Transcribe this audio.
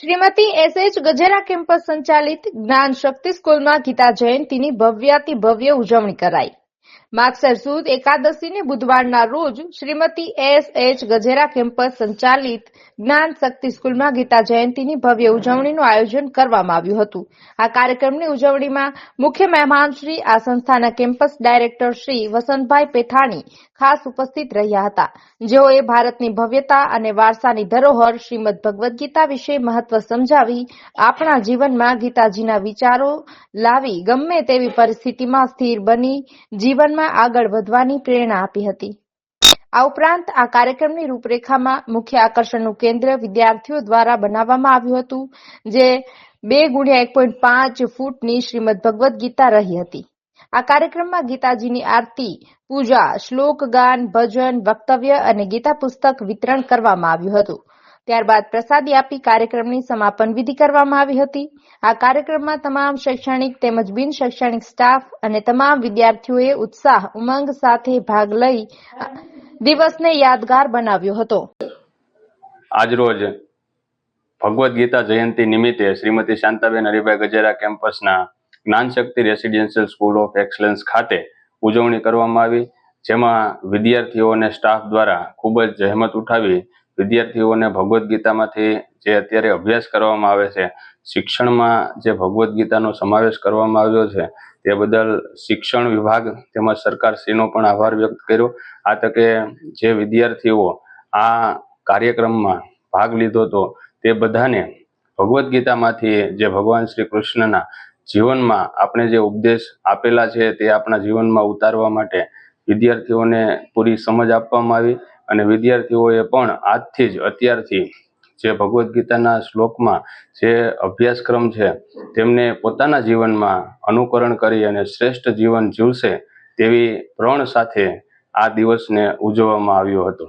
Shrimati એસ.એચ. Gajera campus સંચાલિત જ્ઞાન શક્તિ સ્કૂલમાં ગીતા જયંતીની ભવ્યાતિભવ્ય ઉજવણી કરાઈ। માગસર સુદ એકાદશીને બુધવારના રોજ શ્રીમતી એસ.એચ. ગજેરા કેમ્પસ સંચાલિત જ્ઞાન શક્તિ સ્કૂલમાં ગીતા જયંતીની ભવ્ય ઉજવણીનું આયોજન કરવામાં આવ્યું હતું। આ કાર્યક્રમની ઉજવણીમાં મુખ્ય મહેમાન શ્રી આ સંસ્થાના કેમ્પસ ડાયરેક્ટર શ્રી વસંતભાઈ પેથાણી ખાસ ઉપસ્થિત રહ્યા હતા, જેઓએ ભારતની ભવ્યતા અને વારસાની ધરોહર શ્રીમદ ભગવદ્ ગીતા વિશે મહત્વ સમજાવી આપણા જીવનમાં ગીતાજીના વિચારો લાવી ગમે તેવી પરિસ્થિતિમાં સ્થિર બની જીવનમાં આગળ વધવાની પ્રેરણા આપી હતી। આ ઉપરાંત આ કાર્યક્રમની રૂપરેખામાં મુખ્ય આકર્ષણનું કેન્દ્ર વિદ્યાર્થીઓ દ્વારા બનાવવામાં આવ્યું હતું, જે 2x1.5 ફૂટની શ્રીમદ ભગવદ્ ગીતા રહી હતી। આ કાર્યક્રમમાં ગીતાજીની આરતી, પૂજા, શ્લોક ગાન, ભજન, વક્તવ્ય અને ગીતા પુસ્તક વિતરણ કરવામાં આવ્યું હતું। ત્યારબાદ પ્રસાદી આપી કાર્યક્રમની સમાપન વિધિ કરવામાં આવી હતી। આ કાર્યક્રમમાં તમામ શૈક્ષણિક તેમજ બિન શૈક્ષણિક સ્ટાફ અને તમામ વિદ્યાર્થીઓએ ઉત્સાહ ઉમંગ સાથે ભાગ લઈ દિવસને યાદગાર બનાવ્યો હતો। આજરોજ ભગવદ્ ગીતા જયંતિ નિમિત્તે શ્રીમતી શાંતાબેન હરિભાઈ ગજેરા કેમ્પસના જ્ઞાન શક્તિ રેસિડેન્શિયલ સ્કૂલ ઓફ એક્સલન્સ ખાતે ઉજવણી કરવામાં આવી, જેમાં વિદ્યાર્થીઓ અને સ્ટાફ દ્વારા ખૂબ જ જહેમત ઉઠાવી વિદ્યાર્થીઓને ભગવદ્ ગીતામાંથી જે અત્યારે અભ્યાસ કરવામાં આવે છે, શિક્ષણમાં જે ભગવદ્ ગીતાનો સમાવેશ કરવામાં આવ્યો છે તે બદલ શિક્ષણ વિભાગ તેમજ સરકારશ્રીનો પણ આભાર વ્યક્ત કર્યો। આ તકે જે વિદ્યાર્થીઓ આ કાર્યક્રમમાં ભાગ લીધો હતો તે બધાને ભગવદ્ ગીતામાંથી જે ભગવાન શ્રી કૃષ્ણના જીવનમાં આપણે જે ઉપદેશ આપેલા છે તે આપણા જીવનમાં ઉતારવા માટે વિદ્યાર્થીઓને પૂરી સમજ આપવામાં આવી અને વિદ્યાર્થીઓએ પણ આજથી જ અત્યારથી જે ભગવદ્ ગીતાના શ્લોકમાં જે અભ્યાસક્રમ છે તેમને પોતાના જીવનમાં અનુકરણ કરી અને શ્રેષ્ઠ જીવન જીવશે તેવી પ્રણ સાથે આ દિવસને ઉજવવામાં આવ્યો હતો।